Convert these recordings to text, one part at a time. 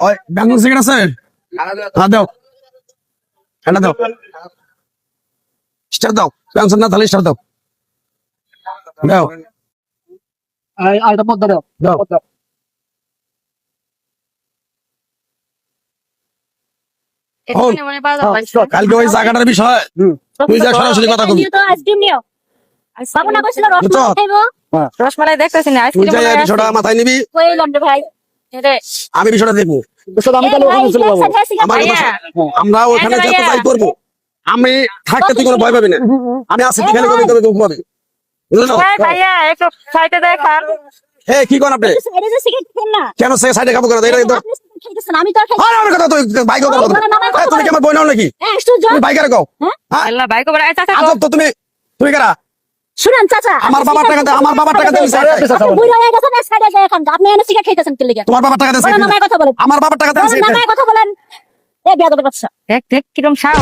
ওই ব্যাঙ্গল সিগারেট আছে? হ্যাঁ দাও, এটা দাও, স্টার দাও, পেনশন না তাহলে স্টার দাও, দাও আরেকটা পদ্মা দাও। দাও। কালকে ওই জায়গাটার বিষয় তুই যা সরাসরি কথা কবি, রসমালাই দেখতেছি না, তুই যা এই বিষয়টা মাথায় নিবি, আমি বিষয়টা দেখবো। আমি তাহলে ওখানে চলে যাবো। আমার কথা শোন, আমরা ওখানে যত যাই করবো, আমি থাকতে তুই কোনো ভয় পাবি না, আমি আছি, তুই খালি কবি তবে দুঃখ পাবি, বুঝলো? ভাইয়া একটু সাইডে দেখান। কি করেন আপনি? কেন সে সাইডে খাবো কেন? এটা তো আরে আমার কথা, তুই বাইক কথা বল, তুমি কি আমার বই নাও নাকি? তুমি বাইকারে কও, হ্যাঁ আল্লাহ ভাই কবর আয় চাচা আজব তো তুমি, তুমি কারা? শুনেন চাচা, আমার বাবার টাকা দে, আমার বাবার টাকা দে, আপনি বুড়া হয়ে গেছেন, সাইডে যায় এখন আপনি এনে সিগারেট খাইতেছেন কি লাগা? তোমার বাবার টাকা দে, বলেন নামায় কথা বলেন, আমার বাবার টাকা দে, বলেন নামায় কথা বলেন। এ বেয়াদবের বাচ্চা, দেখ দেখ কিরম সাহস,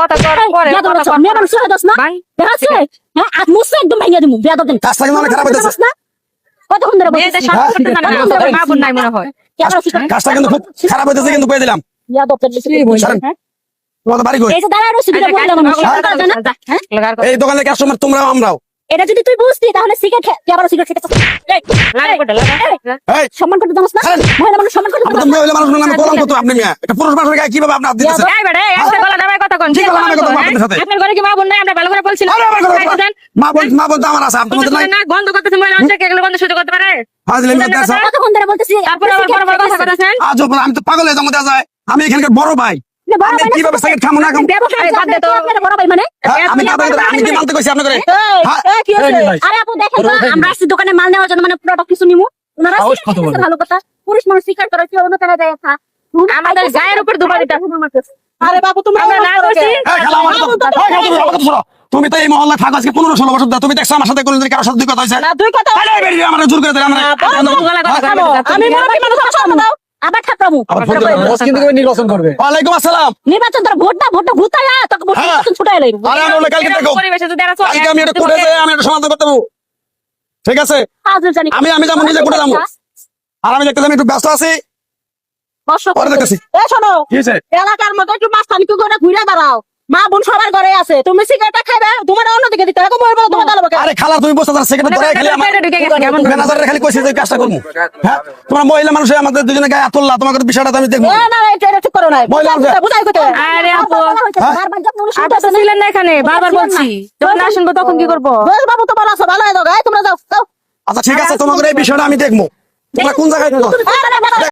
কথা কর করে বেয়াদবের বাচ্চা, মেয়ে মানুষ হয়ে দছ না ভাই দেখাচ্ছে, হ্যাঁ আজ মুসে একদম ভাইয়া দিমু বেয়াদব দেন। কাজটা কিন্তু অনেক খারাপ হইতেছে, না কতক্ষণ ধরে মেয়েদের বলছিস? সাথে করতে জানে না, তবে মা বোন নাই মনে হয়। ক্যামেরা ফিট কাজটা কিন্তু খুব খারাপ হইতেছে, কিন্তু কই দিলাম। বেয়াদব দেন সরেন। হ্যাঁ তোমাদের বাড়ি কই? এই যে দাঁড়ায় রইছি দুটো মহিলা মানুষ, কথা জানা? হ্যাঁ লাগার এই দোকানের কাস্টমার তোমরাও আমরাও। এটা যদি তুই বুঝতি তাহলে সিগারেট তুই আবার সিগারেট খেতে লাগা করতে লাগা। এই সম্মান করতে জানোস না? ছাড়েন। মহিলা মানুষ সম্মান করতে আপনি তো জানোস না? মহিলা মানুষ নামে কলঙ্ক তো, আপনি মিয়া একটা পুরুষ মানুষের গায়ে কিভাবে আপনি হাত দিতেছেন? এই বেটা একটা গলা নামায় কথা কোন, কি গলা নামায় কথা আপনাদের সাথে? আপনার ঘরে কি মা বোন নাই? আমরা ভালো করে বলছিলাম। আরে আমার কথা বলো। মা বোন তো আমার আছে, আপনাদের নাই। না গন্ধ করতেছে মহিলা মানুষ এগুলো গন্ধ সহ্য করতে পারে? ফাজলামি করতেছ। কতক্ষণ ধরে বলতেছি তারপরে আবার বড় বড় কথা কথাছেন। আজব, আমি তো পাগল হয়ে যাবো দেয়া যায়। আমি এখানকার বড় ভাই, আমি কিভাবে সিগারেট খাবো না খাবো? ব্যবসায় বাদ দে তো আপনারা বড় ভাই মানে হ্যাঁ, আমি আমি কি মানতে কইছি আপনাদের? হ্যাঁ, কি হয়েছে? আরে আপু দেখেন তো আমরা আসছি দোকানে মাল নেওয়ার জন্য, মানে প্রোডাক্ট কিছু নিমু ওনারা সাহস কত বড়। ভালো কথা, পুরুষ মানুষ স্বীকার করে কি অন্য টাকা যায় খা আমাদের গায়ের উপর দুবার দিতে। আরে বাবু তুমি আমরা না করছি। এই খালা, আমার কথা শোনো। তুমি তো এই মহল্লায় থাকো আজকে 15-16 বছর ধরে, তুমি দেখছো আমার সাথে কোনদিন কারোর সাথে দুই কথা হয়েছে? না দুই কথা আরে বেরিয়ে আমরা জোর করে দিলে আমরা গলা কথা কয়। আমি মনে মানুষ কথা দাও আবার ঠাকরামু আবার ফোন দিলাম। বস কিন্তু নির্বাচন করবে। ওয়ালাইকুম আসসালাম। নির্বাচন তোর ভোট ঘুরতায়া তোকে ভোট হ্যাঁ। ছুটাই লইব আরে আমি কালকে দেখো, পরিবেশে যদি এরা কালকে আমি এটা কোর্টে যাই, আমি এটা সমাধান করতে পারবো, ঠিক আছে? হাজির জানি আমি যাবো, নিজে কোর্টে যাবো। আর আমি দেখতে আমি একটু ব্যস্ত আছি, পরে দেখতেছি। এ শোনো কি হয়েছে? এলাকার মধ্যে একটু মাস্তানি করে ঘুরে বেড়াও, মা বোন সবার ঘরে আছে, তুমি সিগারেটটা খাইবে তোমার অন্যদিকে দিতে হবে, মরবো তোমার দাঁড়াবো আরে খালা, তুমি বসে থাকো, সেকেন্ড পরে খালি আমার ঢুকে গেছে কেমন ম্যানেজারের খালি কইছে যে কাজটা করবো। হ্যাঁ, তোমার মহিলা মানুষ হয়ে আমাদের দুজনে গায়ে হাত তুললা, তোমাকে তো বিষয়টা তো আমি দেখবো। না না এটা ঠিক করো না মহিলা মানুষ। বুঝাই কইতে আরে আপু, বারবার যখন উনি আপনি তো ছিলেন না এখানে, বারবার বলছি যখন না শুনবো তখন কি করবো? বাবু তোমার আছে ভালো হয়ে যাও তোমরা যাও আচ্ছা ঠিক আছে, তোমাদের এই বিষয়টা আমি দেখবো। তোমরা কোন জায়গায়